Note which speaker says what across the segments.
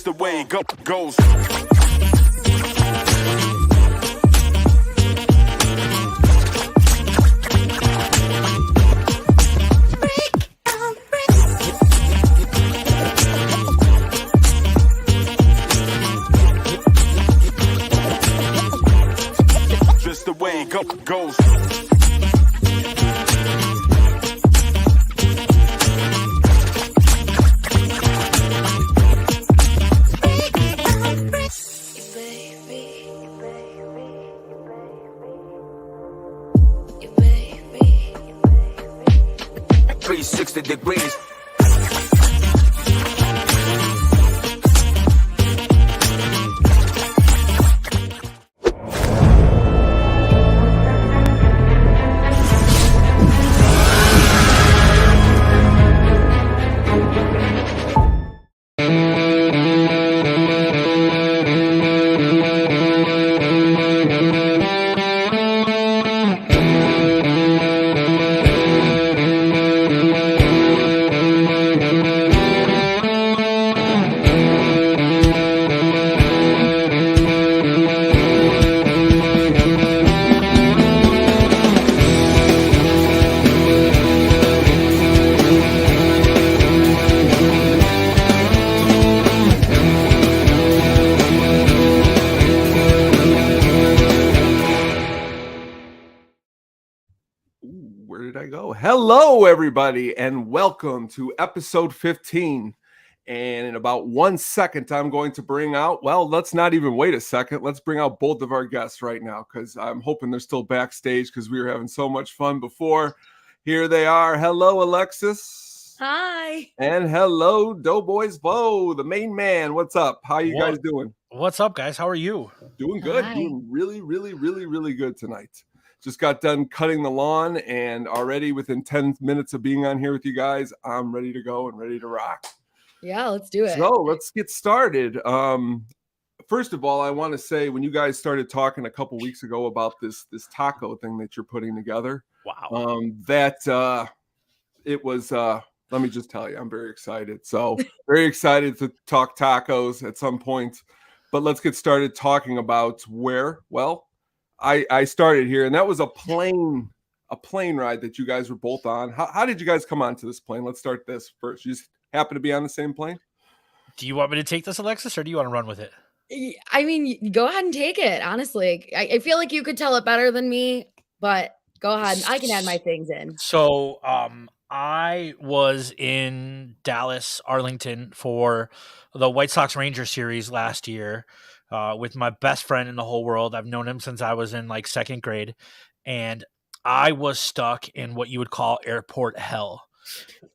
Speaker 1: Just the way it goes. Just the way it goes. Degrees.
Speaker 2: Hello, everybody, and welcome to episode 15. And in about 1 second, I'm going to bring out, well, let's not even wait a second. Let's bring out both of our guests right now because I'm hoping they're still backstage because we were having so much fun before. Here they are. Hello, Alexis.
Speaker 3: Hi.
Speaker 2: And hello, Doughboys Bo, the main man. What's up? How you guys doing?
Speaker 4: What's up, guys? How are you?
Speaker 2: Doing good.
Speaker 3: Hi.
Speaker 2: Doing really good tonight. Just got done cutting the lawn, and already within 10 minutes of being on here with you guys, I'm ready to go and ready to rock.
Speaker 3: Yeah, let's do it.
Speaker 2: So let's get started. First of all, I want to say when you guys started talking a couple weeks ago about this taco thing that you're putting together,
Speaker 4: wow,
Speaker 2: it was. Let me just tell you, I'm very excited. So very excited to talk tacos at some point. But let's get started talking about where. Well, I started here, and that was a plane ride that you guys were both on. How did you guys come onto this plane? Let's start this first. You just happen to be on the same plane?
Speaker 4: Do you want me to take this, Alexis, or do you want to run with it?
Speaker 3: I mean, go ahead and take it, honestly. I feel like you could tell it better than me, but go ahead. I can add my things in.
Speaker 4: So I was in Dallas, Arlington for the White Sox Ranger series last year with my best friend in the whole world. I've known him since I was in like second grade, and I was stuck in what you would call airport hell.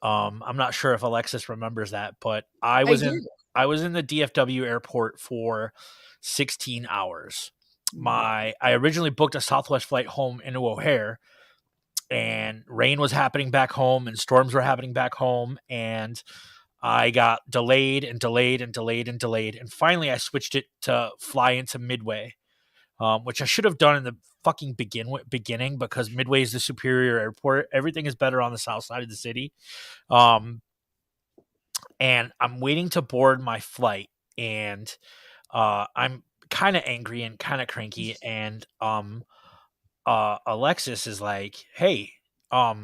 Speaker 4: I'm not sure if Alexis remembers that, but I was in the DFW airport for 16 hours. I originally booked a Southwest flight home into O'Hare, and rain was happening back home and storms were happening back home, and I got delayed. And finally I switched it to fly into Midway, which I should have done in the fucking beginning because Midway is the superior airport. Everything is better on the south side of the city. And I'm waiting to board my flight, and I'm kind of angry and kind of cranky, and Alexis is like, "Hey, are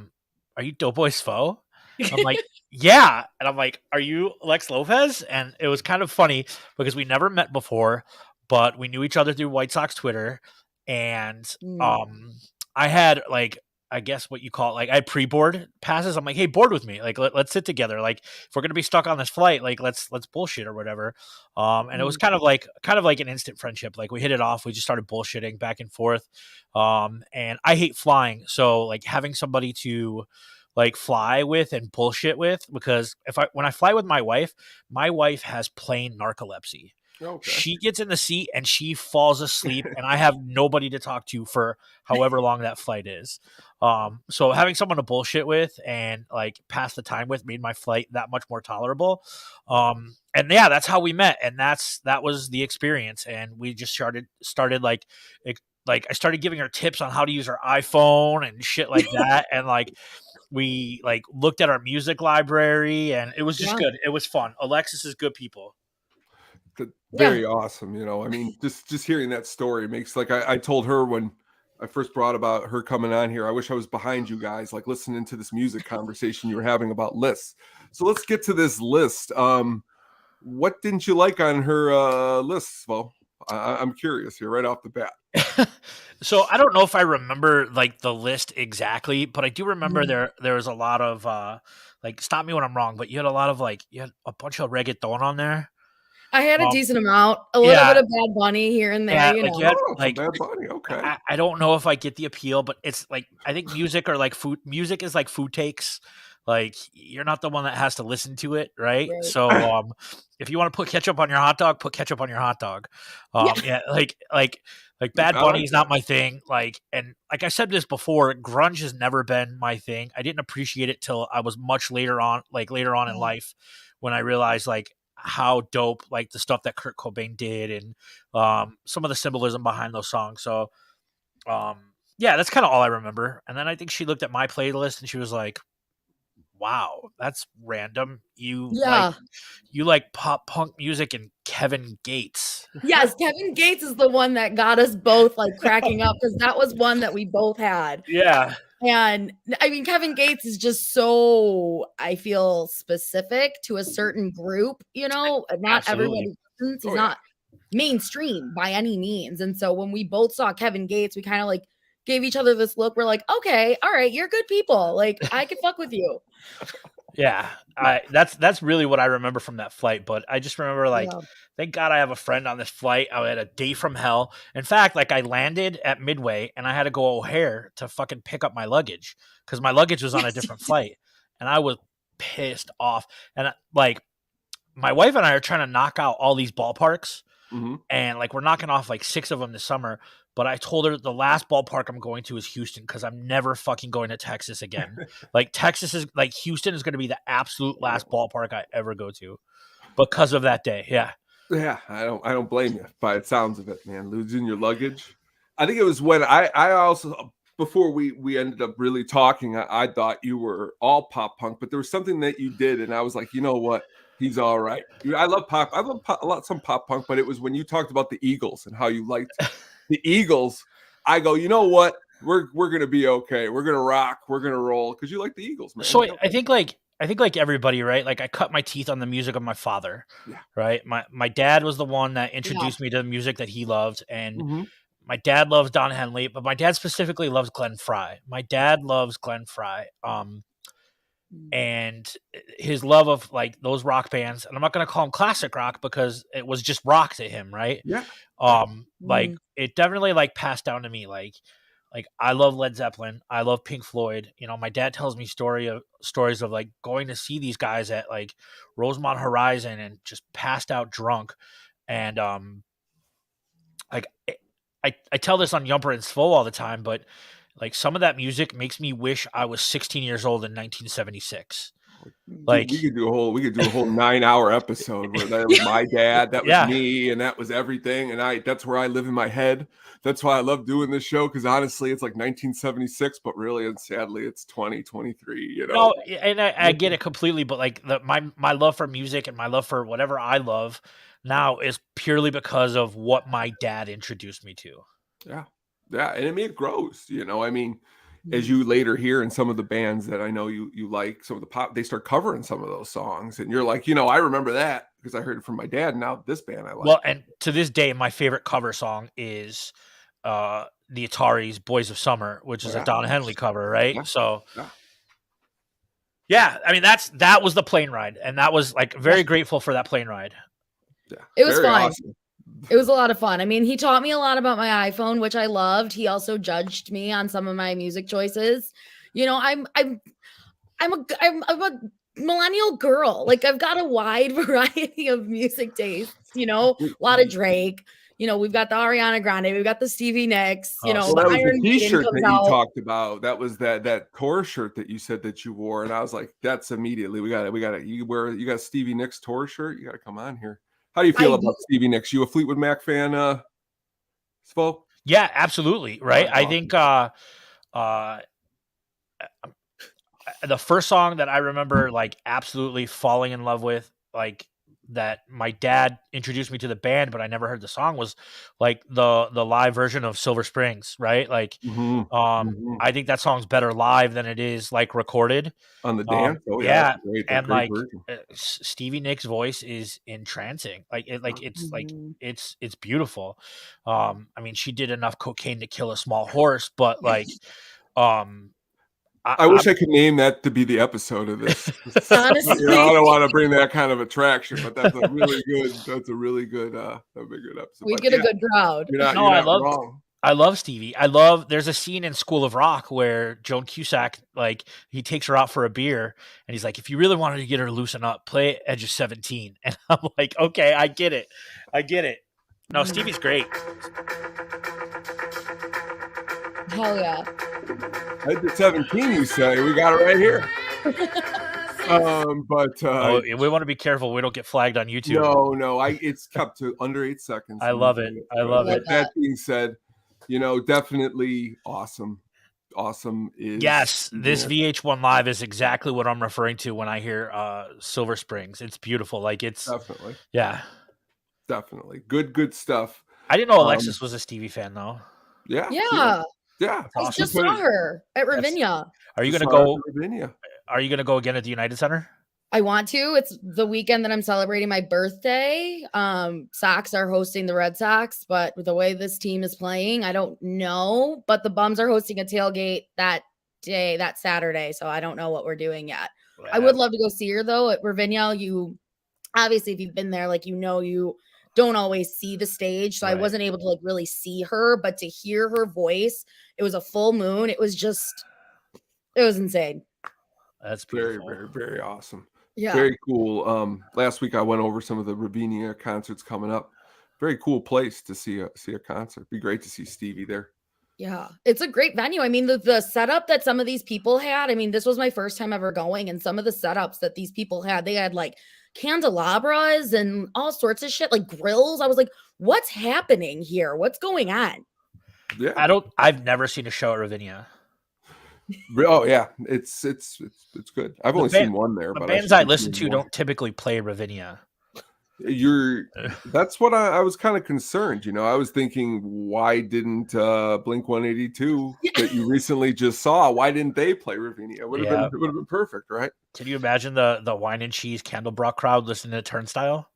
Speaker 4: you Doughboy Svo?" I'm like, "Yeah," and I'm like, "Are you Lex Lopez?" And it was kind of funny because we never met before, but we knew each other through White Sox Twitter, and I had like, I guess what you call it, like I had pre-board passes. I'm like, "Hey, board with me. Like, let's sit together. Like, if we're gonna be stuck on this flight, like let's bullshit or whatever." And it was kind of like an instant friendship. Like we hit it off. We just started bullshitting back and forth. And I hate flying, so like having somebody to like fly with and bullshit with, because when I fly with my wife has plain narcolepsy. Okay. She gets in the seat and she falls asleep, and I have nobody to talk to for however long that flight is. So having someone to bullshit with and like pass the time with made my flight that much more tolerable. And yeah, that's how we met, and that was the experience. And we just started like I started giving her tips on how to use her iPhone and shit like that, and like we like looked at our music library, and it was just good. It was fun. Alexis is good people.
Speaker 2: Very awesome. You know, I mean, just hearing that story makes like I told her when I first brought about her coming on here. I wish I was behind you guys, like listening to this music conversation you were having about lists. So let's get to this list. What didn't you like on her list, Svo? I'm curious here right off the bat.
Speaker 4: So I don't know if I remember like the list exactly, but I do remember there was a lot of like, stop me when I'm wrong, but you had a lot of like, you had a bunch of reggaeton on there.
Speaker 3: I had a decent amount, a little bit of Bad Bunny here and there,
Speaker 4: Yeah,
Speaker 3: you
Speaker 4: like
Speaker 3: know.
Speaker 4: you had,
Speaker 2: Oh, some
Speaker 4: like
Speaker 2: Bad Bunny. Okay.
Speaker 4: I don't know if I get the appeal, but it's like I think music or like food music is like food takes. Like you're not the one that has to listen to it, right?
Speaker 3: Right.
Speaker 4: So if you want to put ketchup on your hot dog, put ketchup on your hot dog. Yeah, like Bad
Speaker 2: I
Speaker 4: Bunny
Speaker 2: like
Speaker 4: is not my thing. Like, and like I said this before, grunge has never been my thing. I didn't appreciate it till I was much later on in life, when I realized like how dope like the stuff that Kurt Cobain did, and some of the symbolism behind those songs. So yeah, that's kind of all I remember. And then I think she looked at my playlist and she was like, wow, that's random. You like pop punk music and Kevin Gates.
Speaker 3: Yes, Kevin Gates is the one that got us both like cracking up, because that was one that we both had.
Speaker 4: Yeah.
Speaker 3: And I mean, Kevin Gates is just so, I feel, specific to a certain group, you know, not everybody listens. He's not mainstream by any means. And so when we both saw Kevin Gates, we kind of like gave each other this look. We're like, okay, all right, you're good people. Like, I can fuck with you.
Speaker 4: Yeah, that's really what I remember from that flight. But I just remember like, thank God I have a friend on this flight. I had a day from hell. In fact, like I landed at Midway and I had to go O'Hare to fucking pick up my luggage because my luggage was on a different flight, and I was pissed off. And like my wife and I are trying to knock out all these ballparks, and like we're knocking off like 6 of them this summer. But I told her the last ballpark I'm going to is Houston, because I'm never fucking going to Texas again. Like Texas is like Houston is going to be the absolute last ballpark I ever go to because of that day. Yeah.
Speaker 2: Yeah, I don't blame you by the sounds of it, man. Losing your luggage. I think it was when I also, before we ended up really talking, I thought you were all pop punk, but there was something that you did, and I was like, you know what? He's all right. I love pop. I love pop, some pop punk, but it was when you talked about the Eagles and how you liked the Eagles. I go, you know what? We're gonna be okay. We're gonna rock. We're gonna roll because you like the Eagles, man.
Speaker 4: So I think like everybody, right? Like I cut my teeth on the music of my father.
Speaker 2: Yeah.
Speaker 4: Right. My dad was the one that introduced me to the music that he loved, and my dad loves Don Henley, but my dad specifically loves Glenn Frey. My dad loves Glenn Frey. And his love of like those rock bands, and I'm not going to call him classic rock because it was just rock to him, right?
Speaker 2: Yeah.
Speaker 4: Like it definitely like passed down to me. Like I love Led Zeppelin, I love Pink Floyd. You know, my dad tells me stories of like going to see these guys at like Rosemont Horizon and just passed out drunk, and like I tell this on Yumper and Svo all the time, but like some of that music makes me wish I was 16 years old in 1976. Like
Speaker 2: we could do a whole 9-hour episode where that was my dad, that was me, and that was everything. And that's where I live in my head. That's why I love doing this show, because honestly, it's like 1976, but really and sadly, it's 2023. You know,
Speaker 4: no, and I get it completely, but like my love for music and my love for whatever I love now is purely because of what my dad introduced me to.
Speaker 2: Yeah. Yeah, and I mean it grows, you know. I mean, as you later hear in some of the bands that I know you like, some of the pop, they start covering some of those songs, and you're like, you know, I remember that because I heard it from my dad. Now this band I like.
Speaker 4: Well, and to this day, my favorite cover song is the Ataris' "Boys of Summer," which is a Don Henley cover, right?
Speaker 2: Yeah.
Speaker 4: So, yeah, I mean that was the plane ride, and that was like very grateful for that plane ride.
Speaker 2: Yeah,
Speaker 3: it was fun.
Speaker 2: Awesome.
Speaker 3: It was a lot of fun. I mean, he taught me a lot about my iPhone, which I loved. He also judged me on some of my music choices. You know, I'm a millennial girl. Like I've got a wide variety of music tastes. You know, a lot of Drake. You know, we've got the Ariana Grande, we've got the Stevie Nicks. You know,
Speaker 2: that
Speaker 3: the
Speaker 2: was
Speaker 3: Iron
Speaker 2: the T-shirt
Speaker 3: Maiden
Speaker 2: that
Speaker 3: comes
Speaker 2: you
Speaker 3: out.
Speaker 2: talked about. That was that tour shirt that you said that you wore, and I was like, that's immediately we got it. You got a Stevie Nicks tour shirt. You got to come on here. How do you feel about Stevie Nicks? You a Fleetwood Mac fan, Svo?
Speaker 4: Yeah, absolutely. Right. I think the first song that I remember like absolutely falling in love with, like that my dad introduced me to the band, but I never heard the song, was like the live version of Silver Springs, right? Like, I think that song's better live than it is like recorded.
Speaker 2: On the dance. Oh yeah,
Speaker 4: Yeah,
Speaker 2: that's great. That's
Speaker 4: and
Speaker 2: great
Speaker 4: like
Speaker 2: version.
Speaker 4: Stevie Nicks' voice is entrancing. Like
Speaker 3: Mhm.
Speaker 4: it's beautiful. I mean, she did enough cocaine to kill a small horse, but like, um,
Speaker 2: I wish I could name that to be the episode of this.
Speaker 3: Honestly.
Speaker 2: You know, I don't want to bring that kind of attraction, but that's a really good. That'd be a good episode.
Speaker 3: We
Speaker 2: But
Speaker 3: get a good crowd.
Speaker 2: You're not,
Speaker 4: No,
Speaker 2: you're not wrong.
Speaker 4: I love Stevie. There's a scene in School of Rock where Joan Cusack, like, he takes her out for a beer and he's like, if you really wanted to get her to loosen up, play Edge of 17. And I'm like, okay, I get it. No, Stevie's great.
Speaker 3: Hell yeah.
Speaker 2: Edge of 17, you say? We got it right here.
Speaker 4: We want to be careful we don't get flagged on YouTube.
Speaker 2: No, it's kept to under 8 seconds.
Speaker 4: I love it. I love it.
Speaker 2: That being said, definitely awesome. Awesome is
Speaker 4: yes. This VH1 Live is exactly what I'm referring to when I hear Silver Springs. It's beautiful. Like it's
Speaker 2: definitely,
Speaker 4: definitely
Speaker 2: good stuff.
Speaker 4: I didn't know Alexis was a Stevie fan though.
Speaker 2: Yeah.
Speaker 3: I
Speaker 4: awesome.
Speaker 3: just saw her at Ravinia.
Speaker 4: Are you going to go? Are you going to go again at the United Center?
Speaker 3: I want to. It's the weekend that I'm celebrating my birthday. Sox are hosting the Red Sox, but with the way this team is playing, I don't know. But the Bums are hosting a tailgate that Saturday, so I don't know what we're doing yet. Yeah. I would love to go see her though at Ravinia. You obviously, if you've been there, like you don't always see the stage, so right. I wasn't able to like really see her, but to hear her voice, it was a full moon. It was insane.
Speaker 4: That's beautiful.
Speaker 2: Very, very, very awesome.
Speaker 3: Yeah.
Speaker 2: Very cool. Last week I went over some of the Ravinia concerts coming up. Very cool place to see a concert. Be great to see Stevie there.
Speaker 3: Yeah, it's a great venue. I mean, the setup that some of these people had, I mean, this was my first time ever going, and some of the setups that these people had, they had like candelabras and all sorts of shit, like grills. I was like, what's happening here? What's going on?
Speaker 2: Yeah.
Speaker 4: I've never seen a show at Ravinia.
Speaker 2: Oh yeah, it's good. I've only seen one there.
Speaker 4: The
Speaker 2: but
Speaker 4: bands I listen to don't typically play Ravinia.
Speaker 2: That's what I was kind of concerned. I was thinking, why didn't Blink 182 that you recently just saw? Why didn't they play Ravinia? It would have been perfect, right?
Speaker 4: Can you imagine the wine and cheese Candlebrock crowd listening to Turnstile?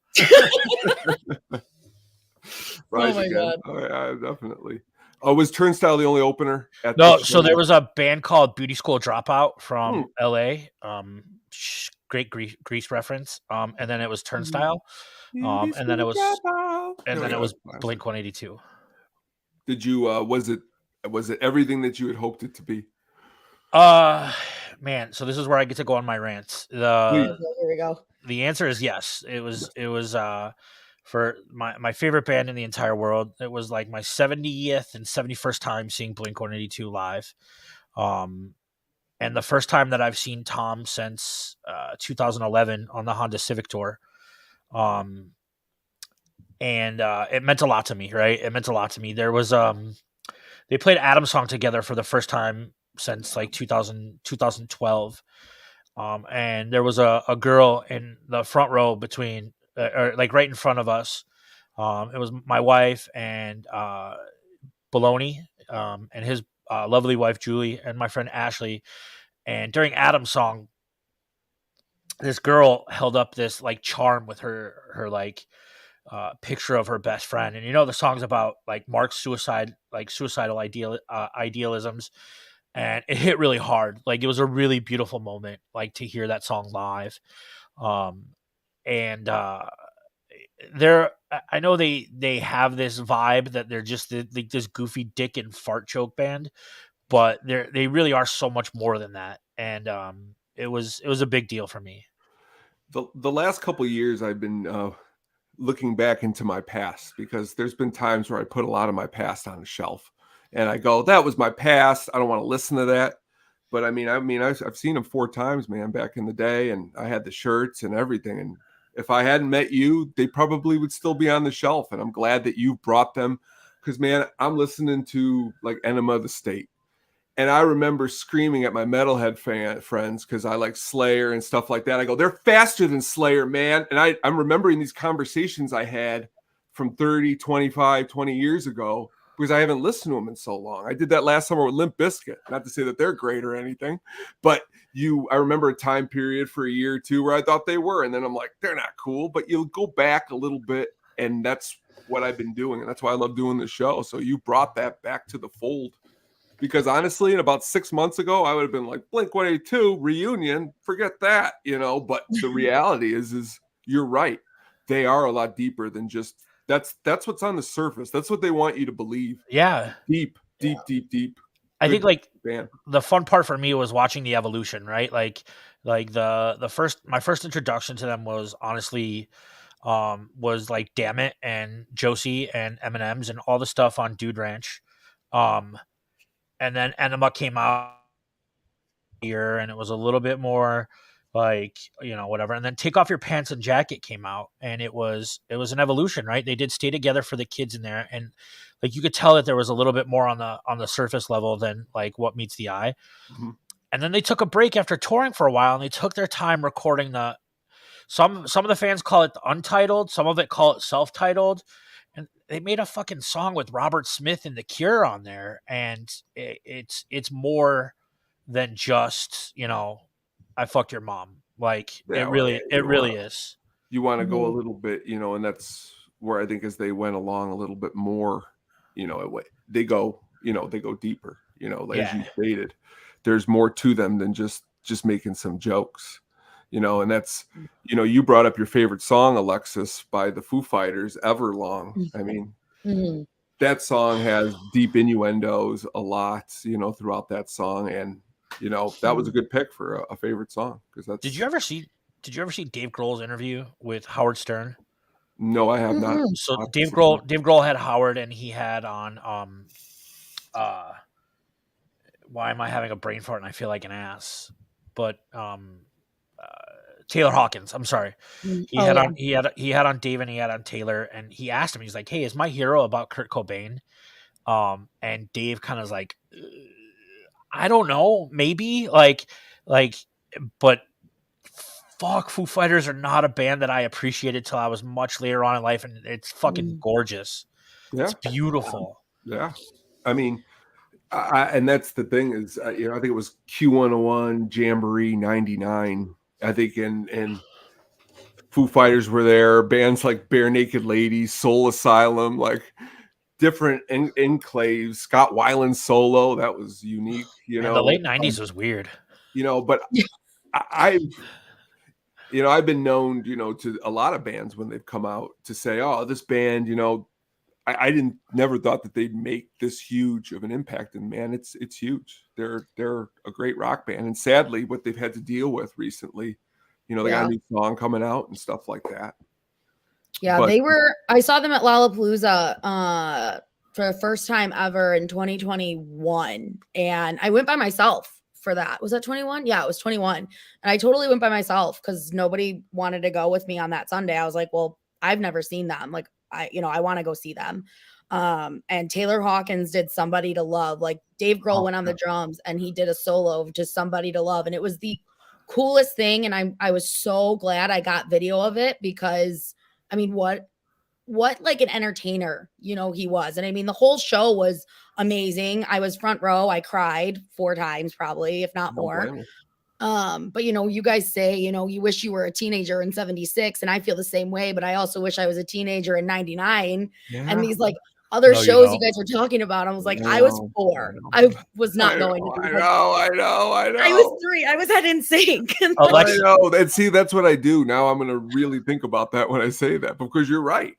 Speaker 2: Rise
Speaker 3: oh my
Speaker 2: again.
Speaker 3: God!
Speaker 2: Oh yeah, definitely. Oh, was Turnstile the only opener?
Speaker 4: No, so there was a band called Beauty School Dropout from LA. Great Grease reference. And then it was Turnstile. And then it was Blink 182.
Speaker 2: Did you was it everything that you had hoped it to be?
Speaker 4: Man, so this is where I get to go on my rants.
Speaker 3: Here we go.
Speaker 4: The answer is yes. It was for my favorite band in the entire world. It was like my 70th and 71st time seeing Blink 182 live. And the first time that I've seen Tom since 2011 on the Honda Civic Tour. And it meant a lot to me, right? It meant a lot to me. There was they played Adam's Song together for the first time since like 2012. And there was a girl in the front row between or like right in front of us. It was my wife and Baloney and his lovely wife Julie and my friend Ashley. And during Adam's Song, this girl held up this like charm with her like picture of her best friend. And the song's about like Mark's suicidal idealisms, and it hit really hard. Like it was a really beautiful moment, like to hear that song live. And I know they have this vibe that they're just like this goofy dick and fart joke band, but they really are so much more than that. And it was a big deal for me.
Speaker 2: The last couple of years I've been looking back into my past, because there's been times where I put a lot of my past on a shelf and I go, that was my past. I don't want to listen to that. But I mean, I've seen them 4 times, man, back in the day, and I had the shirts and everything. And if I hadn't met you, they probably would still be on the shelf. And I'm glad that you brought them, because man, I'm listening to like Enema of the State, And I remember screaming at my metalhead friends because I like Slayer and stuff like that. I go, they're faster than Slayer, man. And I'm remembering these conversations I had from 30, 25, 20 years ago because I haven't listened to them in so long. I did that last summer with Limp Bizkit. Not to say that they're great or anything, but I remember a time period for a year or two where I thought they were. And then I'm like, they're not cool. But you'll go back a little bit, and that's what I've been doing. And that's why I love doing the show. So you brought that back to the fold. Because honestly, in about 6 months ago, I would have been like, Blink-182 reunion, forget that, But the reality is you're right. They are a lot deeper than just that's what's on the surface. That's what they want you to believe.
Speaker 4: Yeah.
Speaker 2: Deep.
Speaker 4: I think like
Speaker 2: band.
Speaker 4: the fun part for me was watching the evolution, right? Like my first introduction to them was honestly was like Damn It and Josie and M&M's and all the stuff on Dude Ranch. And then Enema came out here, and it was a little bit more like, whatever. And then Take Off Your Pants and Jacket came out, and it was an evolution, right? They did Stay Together for the kids in there, and like you could tell that there was a little bit more on the surface level than like what meets the eye.
Speaker 2: Mm-hmm.
Speaker 4: And then they took a break after touring for a while, and they took their time recording some of the fans call it the Untitled, some of it call it Self-Titled. And they made a fucking song with Robert Smith and The Cure on there, and it's more than just I fucked your mom. Like it really is.
Speaker 2: You want to go a little bit, and that's where I think as they went along a little bit more, they go deeper. As you stated, there's more to them than just making some jokes. And that's, you brought up your favorite song, Alexis, by the Foo Fighters, Everlong. I mean, that song has deep innuendos a lot, throughout that song. And, that was a good pick for a favorite song.
Speaker 4: Did you ever see Dave Grohl's interview with Howard Stern?
Speaker 2: No, I have not.
Speaker 4: So Dave Grohl had Howard, and he had on, why am I having a brain fart and I feel like an ass? But, Taylor Hawkins. I'm sorry. He had on Dave and he had on Taylor, and he asked him, he's like, "Hey, is My Hero about Kurt Cobain?" And Dave kind of like, I don't know, maybe but fuck, Foo Fighters are not a band that I appreciated till I was much later on in life, and it's fucking gorgeous. Yeah. It's beautiful.
Speaker 2: Yeah. I mean, and that's the thing is, I think it was Q101 Jamboree 99. I think and Foo Fighters were there, bands like Bare Naked Ladies, Soul Asylum, like different enclaves. Scott Weiland's solo, that was unique.
Speaker 4: And the late 90s was weird.
Speaker 2: But I've been known, to a lot of bands when they've come out to say, "Oh, this band, I never thought that they'd make this huge of an impact." And man, it's huge. They're a great rock band. And sadly, what they've had to deal with recently, they got a new song coming out and stuff like that.
Speaker 3: Yeah, I saw them at Lollapalooza for the first time ever in 2021. And I went by myself for that. Was that 21? Yeah, it was 21. And I totally went by myself because nobody wanted to go with me on that Sunday. I was like, well, I've never seen them. Like, I want to go see them. And Taylor Hawkins did Somebody to Love. Like Dave Grohl went on the drums and he did a solo of just Somebody to Love. And it was the coolest thing. And I was so glad I got video of it because I mean, what like an entertainer, he was. And I mean, the whole show was amazing. I was front row. I cried 4 times, probably, if not more. But you guys say, you wish you were a teenager in 76, and I feel the same way, but I also wish I was a teenager in 99. Yeah. And these like other shows you guys were talking about, I was like, I was 4. I was not going to.
Speaker 2: I know.
Speaker 3: I was 3. I was at NSYNC.
Speaker 2: I know. And see, that's what I do. Now I'm going to really think about that when I say that, because you're right.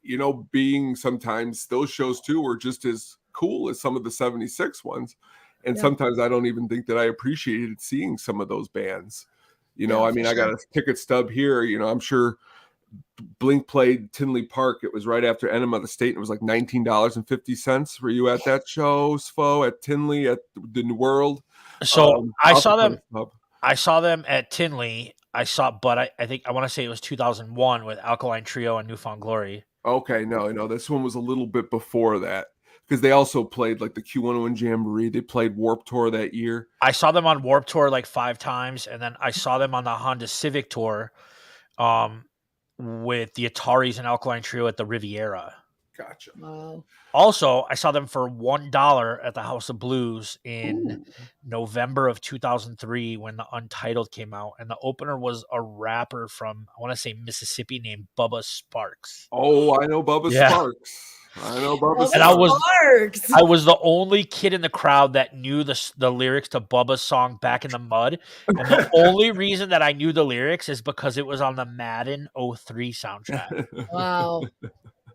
Speaker 2: Being sometimes those shows too were just as cool as some of the 76 ones. And sometimes I don't even think that I appreciated seeing some of those bands. I mean, I got a ticket stub here. I'm sure Blink played Tinley Park. It was right after Enema of the State. And it was like $19.50. Were you at that show, Svo, at Tinley, at the New World?
Speaker 4: So I saw them. I saw them at Tinley. But I think I want to say it was 2001 with Alkaline Trio and Newfound Glory.
Speaker 2: Okay, no, this one was a little bit before that. because they also played like the Q101 Jamboree. They played Warped Tour that year.
Speaker 4: I saw them on Warped Tour like 5 times, and then I saw them on the Honda Civic Tour with the Ataris and Alkaline Trio at the Riviera.
Speaker 2: Gotcha.
Speaker 3: Wow.
Speaker 4: Also, I saw them for $1 at the House of Blues in November of 2003 when the Untitled came out, and the opener was a rapper from, I want to say, Mississippi named Bubba Sparks.
Speaker 2: Oh, I know Bubba Sparks. I know Bubba
Speaker 3: Sparks.
Speaker 4: I was the only kid in the crowd that knew the lyrics to Bubba's song Back in the Mud. And the only reason that I knew the lyrics is because it was on the Madden 03 soundtrack.
Speaker 3: Wow.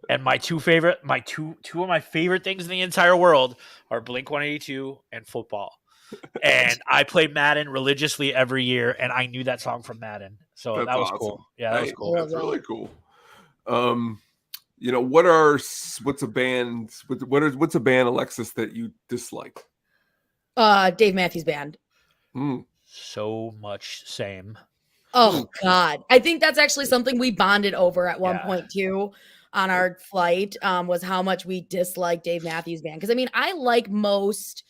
Speaker 4: And two of my favorite things in the entire world are Blink-182 and football. And I played Madden religiously every year, and I knew that song from Madden. So that was awesome. Cool. Yeah, that was cool.
Speaker 2: That's really cool. What's a band, Alexis, that you dislike?
Speaker 3: Dave Matthews Band.
Speaker 4: So much same.
Speaker 3: Oh God. I think that's actually something we bonded over at one point too on our flight, was how much we dislike Dave Matthews Band. Because I mean, I like most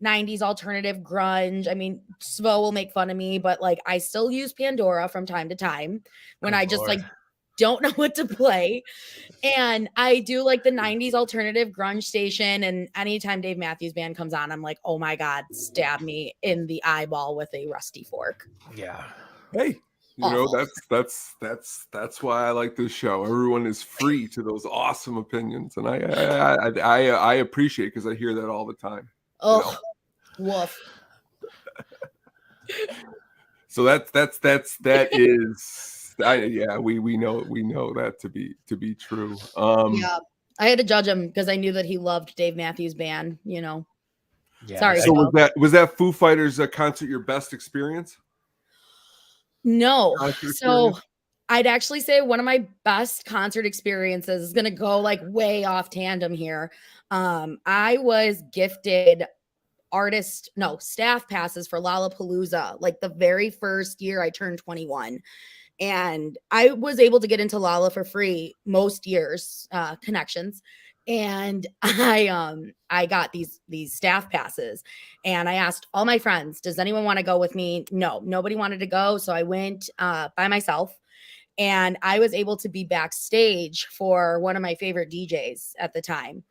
Speaker 3: 90s alternative grunge. I mean, Svo will make fun of me, but like I still use Pandora from time to time when just like don't know what to play. And I do like the 90s alternative grunge station. And anytime Dave Matthews Band comes on, I'm like, oh my God, stab me in the eyeball with a rusty fork.
Speaker 4: Yeah.
Speaker 2: Hey, you know, that's why I like this show. Everyone is free to those awesome opinions. And I appreciate it because I hear that all the time.
Speaker 3: Oh, woof.
Speaker 2: So that is we know that to be true.
Speaker 3: Yeah, I had to judge him because I knew that he loved Dave Matthews Band. You know, sorry.
Speaker 2: So was that Foo Fighters concert your best experience?
Speaker 3: No. So I'd actually say one of my best concert experiences is going to go like way off tandem here. I was gifted staff passes for Lollapalooza, like the very first year I turned 21. And I was able to get into Lolla for free most years, connections. And I got these staff passes, and I asked all my friends, does anyone want to go with me? No, nobody wanted to go. So I went by myself, and I was able to be backstage for one of my favorite DJs at the time.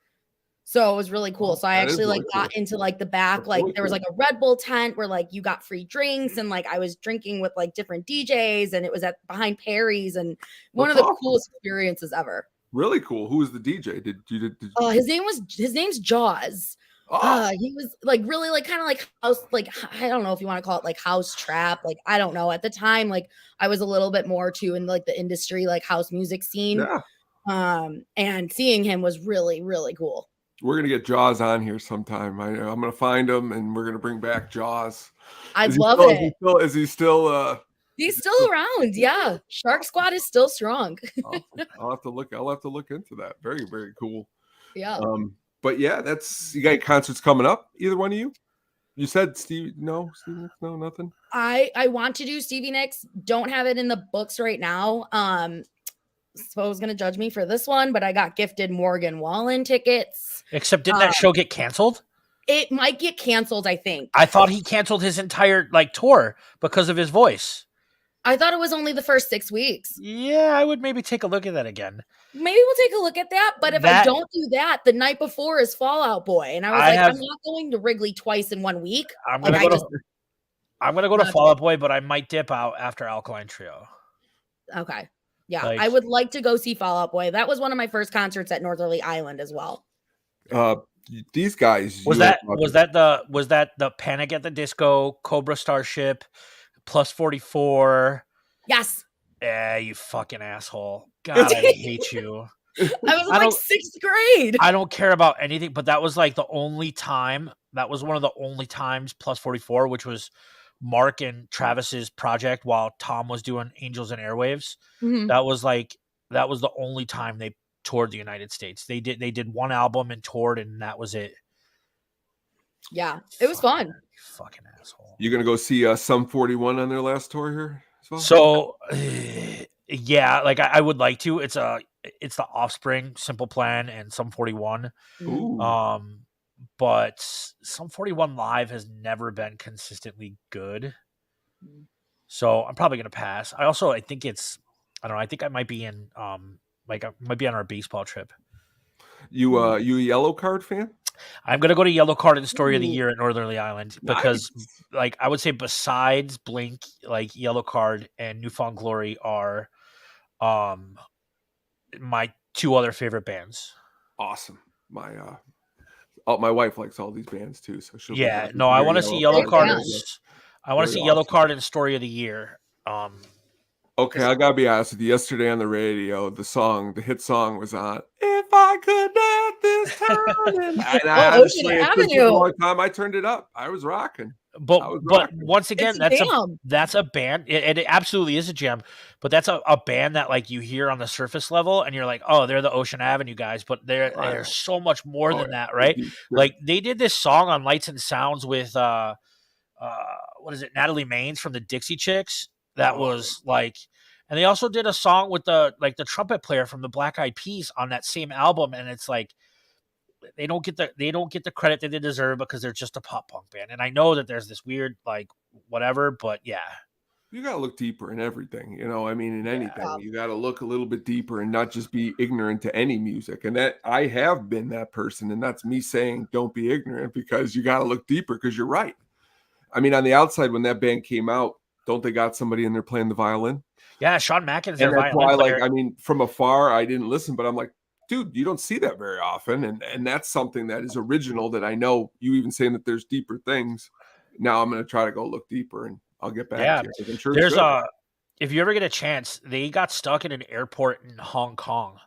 Speaker 3: So it was really cool. So I actually like got into like the back, like there was like a Red Bull tent where like you got free drinks, and like I was drinking with like different DJs, and it was behind Perry's, and one of the coolest experiences ever.
Speaker 2: Really cool. Who was the DJ? Did you?
Speaker 3: His name's Jaws. He was like really like kind of like house, like I don't know if you want to call it like house trap. Like I don't know. At the time, like I was a little bit more too in like the industry, like house music scene. Yeah. And seeing him was really, really cool.
Speaker 2: We're gonna get Jaws on here sometime. I'm gonna find him, and we're gonna bring back Jaws.
Speaker 3: I'd love it.
Speaker 2: Is he still?
Speaker 3: He's still around. Yeah, Shark Squad is still strong.
Speaker 2: I'll have to look into that. Very, very cool.
Speaker 3: Yeah.
Speaker 2: But yeah, you got concerts coming up. Either one of you? You said Stevie Nicks, no, nothing.
Speaker 3: I want to do Stevie Nicks. Don't have it in the books right now. Spo's gonna judge me for this one, but I got gifted Morgan Wallen tickets.
Speaker 4: Except didn't that show get canceled?
Speaker 3: It might get canceled, I think.
Speaker 4: I thought he canceled his entire like tour because of his voice.
Speaker 3: I thought it was only the first 6 weeks.
Speaker 4: Yeah, I would maybe take a look at that again.
Speaker 3: Maybe we'll take a look at that. But if I don't do that, the night before is Fall Out Boy. And I was I'm not going to Wrigley twice in 1 week.
Speaker 4: I'm going to go to Fall Out Boy, but I might dip out after Alkaline Trio.
Speaker 3: Okay. Yeah, I would like to go see Fall Out Boy. That was one of my first concerts at Northerly Island as well.
Speaker 2: These guys.
Speaker 4: Was that the Panic at the Disco, Cobra Starship, Plus 44?
Speaker 3: Yes.
Speaker 4: Yeah, you fucking asshole. God, I hate you.
Speaker 3: I was in like 6th grade.
Speaker 4: I don't care about anything, but that was like the only time. That was one of the only times Plus 44, which was Mark and Travis's project while Tom was doing Angels and Airwaves. Mm-hmm. That was the only time they toured the United States. They did one album and toured, and that was it.
Speaker 3: Yeah, it was fun.
Speaker 4: Fucking asshole.
Speaker 2: You're gonna go see Sum 41 on their last tour here?
Speaker 4: So yeah, like I would like to. It's a it's the Offspring, Simple Plan, and Sum 41.
Speaker 2: Ooh.
Speaker 4: But Sum 41 live has never been consistently good. So I'm probably gonna pass. I think I don't know. I think I might be in I might be on our baseball trip.
Speaker 2: You a Yellow Card fan?
Speaker 4: I'm gonna go to Yellow Card and Story of the
Speaker 3: Ooh.
Speaker 4: Year at Northerly Island because
Speaker 2: Nice.
Speaker 4: like I would say besides Blink, like Yellow Card and Newfound Glory are my two other favorite bands.
Speaker 2: Awesome. My wife likes all these bands too, so she'll be
Speaker 4: Yeah,
Speaker 2: happy
Speaker 4: no,
Speaker 2: to
Speaker 4: I
Speaker 2: hear
Speaker 4: want to see
Speaker 2: Yellow
Speaker 4: Yellow
Speaker 3: Big
Speaker 2: Card.
Speaker 4: Card
Speaker 3: fan.
Speaker 4: and I want to
Speaker 2: Very
Speaker 4: see Yellow
Speaker 2: awesome.
Speaker 4: Card and Story of the Year.
Speaker 2: Okay, I gotta be honest with you. Yesterday on the radio, the hit song was on. If I could let this town, and I
Speaker 3: Ocean
Speaker 2: honestly, it took me a
Speaker 3: Avenue.
Speaker 2: long time. I turned it up. I was rocking.
Speaker 4: But
Speaker 2: I was
Speaker 4: but
Speaker 2: rocking.
Speaker 4: once again,
Speaker 3: It's a jam.
Speaker 4: that's a band, and it absolutely is a jam. But that's a band that like you hear on the surface level, and you're like, oh, they're the Ocean Avenue guys. But
Speaker 2: Right.
Speaker 4: they're so much more
Speaker 2: Oh,
Speaker 4: than
Speaker 2: yeah.
Speaker 4: that, right?
Speaker 2: They're
Speaker 4: Like they did this song on Lights and Sounds with what is it, Natalie Maines from the Dixie Chicks. That was like, and they also did a song with the trumpet player from the Black Eyed Peas on that same album, and it's like they don't get the credit that they deserve because they're just a pop punk band. And I know that there's this weird like whatever, but yeah.
Speaker 2: You got to look deeper in everything, I mean, in anything,
Speaker 3: Yeah.
Speaker 2: you got to look a little bit deeper and not just be ignorant to any music. And that I have been that person. And that's me saying, don't be ignorant, because you got to look deeper, because you're right. I mean, on the outside, when that band came out, don't they got somebody in there playing the violin?
Speaker 4: Yeah. Sean Mackin's
Speaker 2: And
Speaker 4: their
Speaker 2: that's
Speaker 4: violin
Speaker 2: why,
Speaker 4: player.
Speaker 2: I mean, from afar, I didn't listen, but I'm like, dude, you don't see that very often. And that's something that is original, that I know you even saying that there's deeper things. Now I'm going to try to go look deeper, and I'll get back to you, 'cause I'm sure
Speaker 4: There's
Speaker 2: it's good.
Speaker 4: if you ever get a chance, they got stuck in an airport in Hong Kong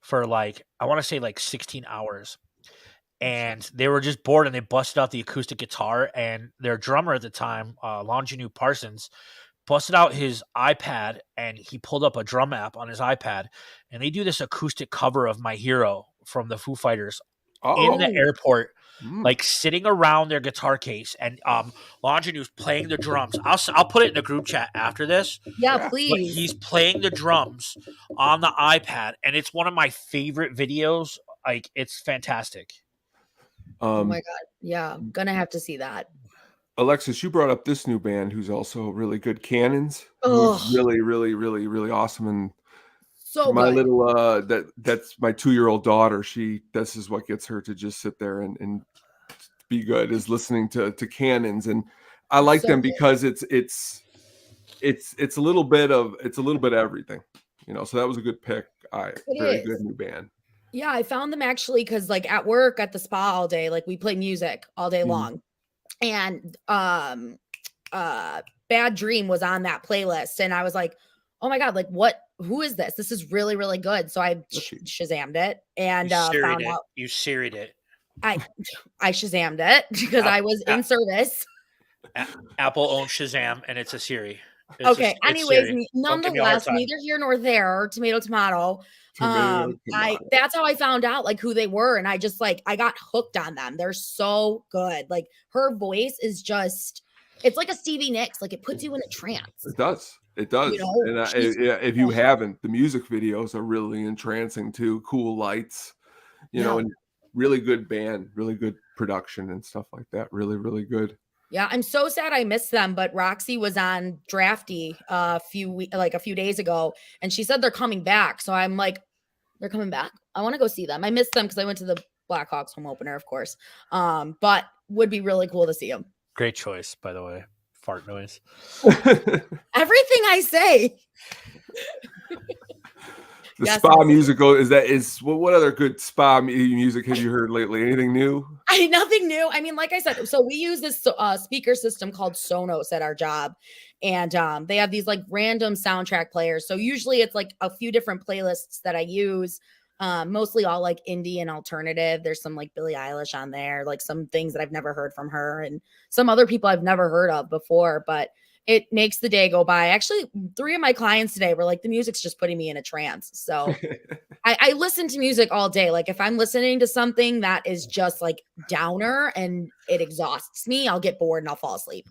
Speaker 4: for like, I want to say like 16 hours. And they were just bored, and they busted out the acoustic guitar, and their drummer at the time, Longinu Parsons, busted out his iPad, and he pulled up a drum app on his iPad, and they do this acoustic cover of My Hero from the Foo Fighters in the airport, like sitting around their guitar case, and Longinu's playing the drums. I'll put it in the group chat after this.
Speaker 3: Yeah,
Speaker 2: Yeah.
Speaker 4: But
Speaker 3: please.
Speaker 4: he's playing the drums on the iPad, and it's one of my favorite videos. Like, it's fantastic.
Speaker 3: Oh my God. Yeah. I'm gonna have to see that.
Speaker 2: Alexis, you brought up this new band who's also really good, Cannons.
Speaker 3: Ugh.
Speaker 2: Who's really, really, really, really awesome. And
Speaker 3: So
Speaker 2: my
Speaker 3: good.
Speaker 2: little that's my 2-year-old daughter. This is what gets her to just sit there and be good, is listening to Cannons. And I like
Speaker 3: So
Speaker 2: them
Speaker 3: good.
Speaker 2: because it's a little bit of everything, so that was a good pick. Very good new band.
Speaker 3: Yeah, I found them actually because like at work at the spa all day, like we play music all day long. And Bad Dream was on that playlist, and I was like, oh my God, like who is this? This is really, really good. So I Shazammed it and found out.
Speaker 4: You Siri'd it.
Speaker 3: I Shazammed it because I was in service.
Speaker 4: Apple owns Shazam, and it's a Siri.
Speaker 3: Okay. Anyways,
Speaker 4: Siri.
Speaker 3: nonetheless, neither here nor there. Tomato. That's how I found out like who they were, and I just I got hooked on them. They're so good. Like her voice is just, it's like a Stevie Nicks. Like it puts you in a trance.
Speaker 2: It does. And if you haven't, the music videos are really entrancing too. Cool lights, and really good band, really good production and stuff like that. Really, really good.
Speaker 3: Yeah, I'm so sad I missed them, but Roxy was on Drafty a few days ago, and she said they're coming back. So I'm like, they're coming back. I want to go see them. I missed them because I went to the Blackhawks home opener, of course. But would be really cool to see them.
Speaker 4: Great choice, by the way. Fart noise.
Speaker 3: Everything I say.
Speaker 2: Spa musical is what other good spa music have you heard lately? Anything new?
Speaker 3: Nothing new. I mean, like I said, so we use this speaker system called Sonos at our job, and they have these like random soundtrack players. So usually it's like a few different playlists that I use, mostly all like indie and alternative. There's some like Billie Eilish on there, like some things that I've never heard from her, and some other people I've never heard of before, but it makes the day go by. Actually, 3 of my clients today were like, the music's just putting me in a trance. So I listen to music all day. Like if I'm listening to something that is just like downer and it exhausts me, I'll get bored and I'll fall asleep.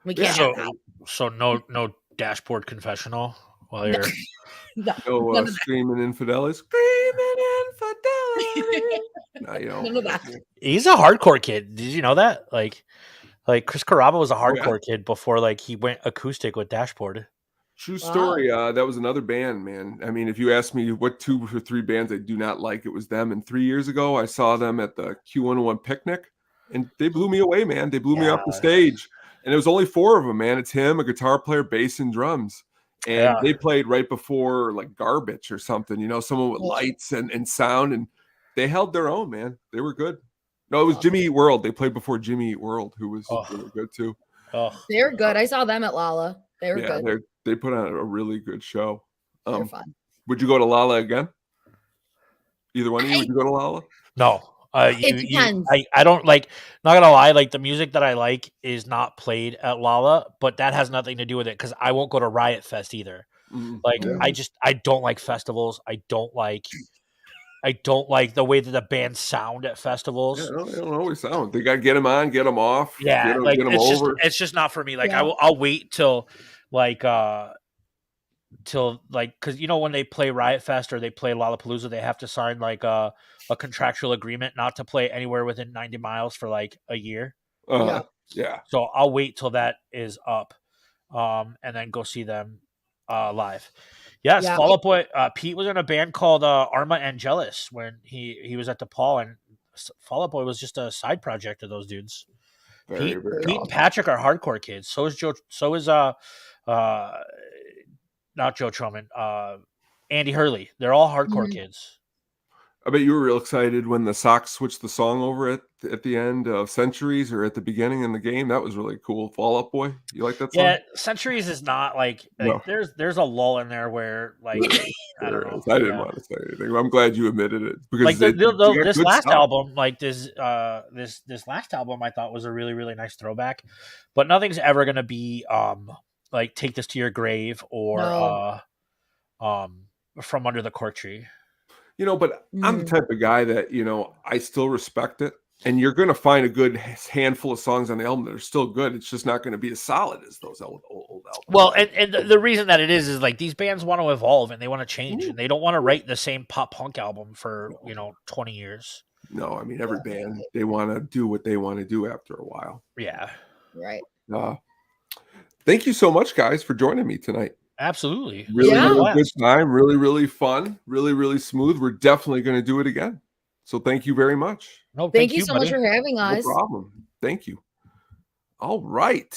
Speaker 3: We can't have that.
Speaker 4: So no dashboard confessional. while you're.
Speaker 3: No,
Speaker 2: No
Speaker 3: none of that.
Speaker 2: screaming infidelity. Screaming infidelity. No, you don't.
Speaker 3: None of that.
Speaker 4: He's a hardcore kid. Did you know that? Like Chris Carrabba was a
Speaker 2: Oh,
Speaker 4: hardcore kid before like he went acoustic with Dashboard.
Speaker 2: True story. That was another band, man. I mean, if you ask me what 2 or 3 bands I do not like, it was them. And 3 years ago, I saw them at the Q101 picnic, and they blew me away, man. They blew me off the stage. And it was only 4 of them, man. It's him, a guitar player, bass, and drums. And they played right before like Garbage or something, you know, someone with lights and sound, and they held their own, man. They were good. No, it was Jimmy Eat World. They played before Jimmy Eat World, who was really good too.
Speaker 3: They're good. I saw them at Lala. They were good.
Speaker 2: They put on a really good show.
Speaker 3: They're fun.
Speaker 2: Would you go to Lala again? Either one of you? Would you go to Lala?
Speaker 4: No.
Speaker 3: It depends.
Speaker 4: I don't like. Not gonna lie, like the music that I like is not played at Lala, but that has nothing to do with it because I won't go to Riot Fest either. I don't like festivals. I don't like the way that the bands sound at festivals.
Speaker 2: Yeah, they don't always sound. They got to get them on, get them off.
Speaker 4: Yeah,
Speaker 2: get them over.
Speaker 4: It's just not for me. Like I'll wait till because you know when they play Riot Fest or they play Lollapalooza, they have to sign like a contractual agreement not to play anywhere within 90 miles for like a year.
Speaker 2: Yeah.
Speaker 4: So I'll wait till that is up, and then go see them live. Yes, Fall Out Boy. Pete was in a band called Arma Angelus when he was at DePaul, and Fall Out Boy was just a side project of those dudes.
Speaker 2: Very,
Speaker 4: Pete
Speaker 2: very
Speaker 4: and Patrick are hardcore kids. So is Joe. So is not Joe Troman. Andy Hurley. They're all hardcore kids.
Speaker 2: I bet you were real excited when the Sox switched the song over at the end of Centuries or at the beginning in the game. That was really cool. Fall Out Boy. You like that song?
Speaker 4: Yeah, Centuries is not like
Speaker 2: No.
Speaker 4: there's a lull in there where like I don't know.
Speaker 2: I didn't want to say anything. I'm glad you admitted it because
Speaker 4: like
Speaker 2: they
Speaker 4: this
Speaker 2: good
Speaker 4: last
Speaker 2: stuff.
Speaker 4: album, like this last album, I thought was a really really nice throwback, but nothing's ever gonna be like Take This to Your Grave or From Under the Cork Tree.
Speaker 2: You know, but I'm the type of guy that, you know, I still respect it. And you're going to find a good handful of songs on the album that are still good. It's just not going to be as solid as those old albums.
Speaker 4: Well, and the reason that it is like these bands want to evolve and they want to change and they don't want to write the same pop punk album for, 20 years.
Speaker 2: No, I mean, every band, they want to do what they want to do after a while.
Speaker 4: Yeah.
Speaker 3: Right.
Speaker 2: Thank you so much, guys, for joining me tonight.
Speaker 4: Absolutely.
Speaker 2: Really good time. Really, really fun. Really, really smooth. We're definitely going to do it again. So thank you very much.
Speaker 4: No,
Speaker 3: thank you so much for having us.
Speaker 2: No problem. Thank you. All right.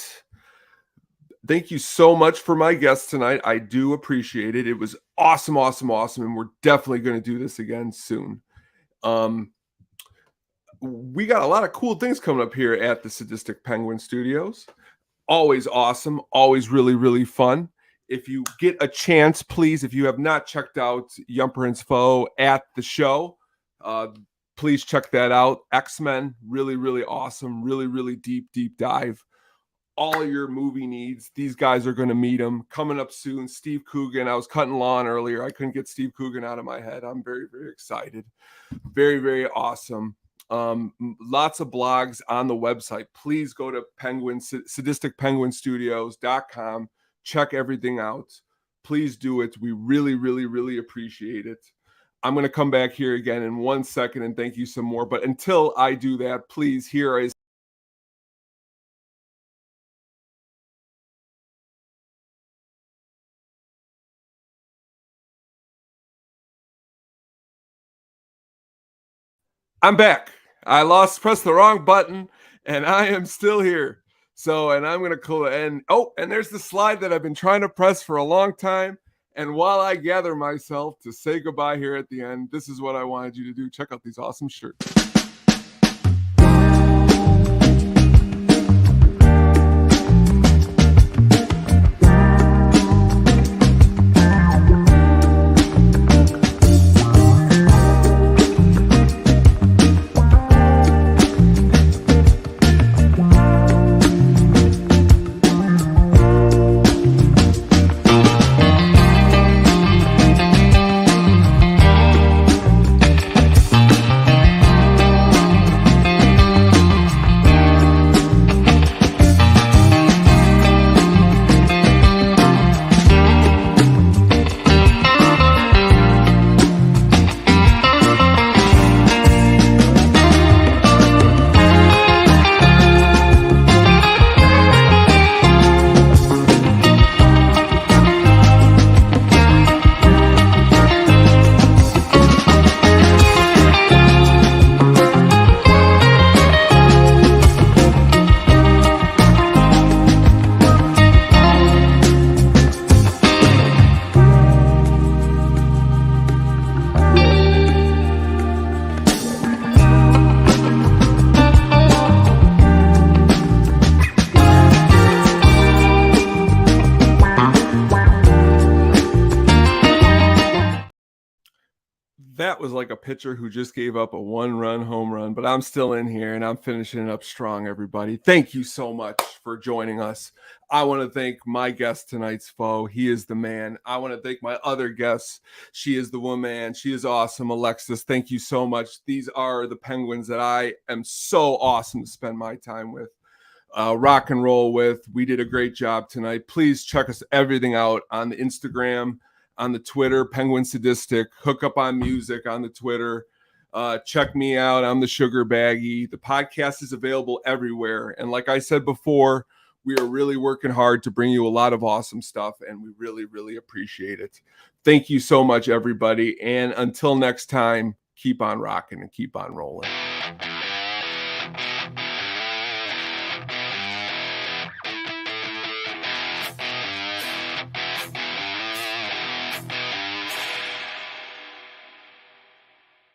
Speaker 2: Thank you so much for my guests tonight. I do appreciate it. It was awesome, awesome, awesome. And we're definitely going to do this again soon. We got a lot of cool things coming up here at the Sadistic Penguin Studios. Always awesome. Always really, really fun. If you get a chance, please, if you have not checked out Yumper and Svo at the show, please check that out. X-Men, really, really awesome. Really, really deep dive. All your movie needs. These guys are going to meet them. Coming up soon, Steve Coogan. I was cutting lawn earlier. I couldn't get Steve Coogan out of my head. I'm very, very excited. Very, very awesome. Lots of blogs on the website. Please go to sadisticpenguinstudios.com. Check everything out. Please do it. We really, really, really appreciate it. I'm going to come back here again in 1 second and thank you some more. But until I do that, please, here is I'm back. I pressed the wrong button, and I am still here. So, and I'm going to and there's the slide that I've been trying to press for a long time. And while I gather myself to say goodbye here at the end, this is what I wanted you to do. Check out these awesome shirts. was like a pitcher who just gave up a 1-run home run, but I'm still in here and I'm finishing it up strong, everybody. Thank you so much for joining us. I want to thank my guest tonight's foe. He is the man. I want to thank my other guests. She is the woman. She is awesome. Alexis, thank you so much. These are the Penguins that I am so awesome to spend my time with, rock and roll with. We did a great job tonight. Please check us everything out on the Instagram, on the Twitter, Penguin Sadistic, Hookup on Music on the Twitter. Check me out. I'm the Sugar Baggy. The podcast is available everywhere. And like I said before, we are really working hard to bring you a lot of awesome stuff, and we really, really appreciate it. Thank you so much, everybody. And until next time, keep on rocking and keep on rolling.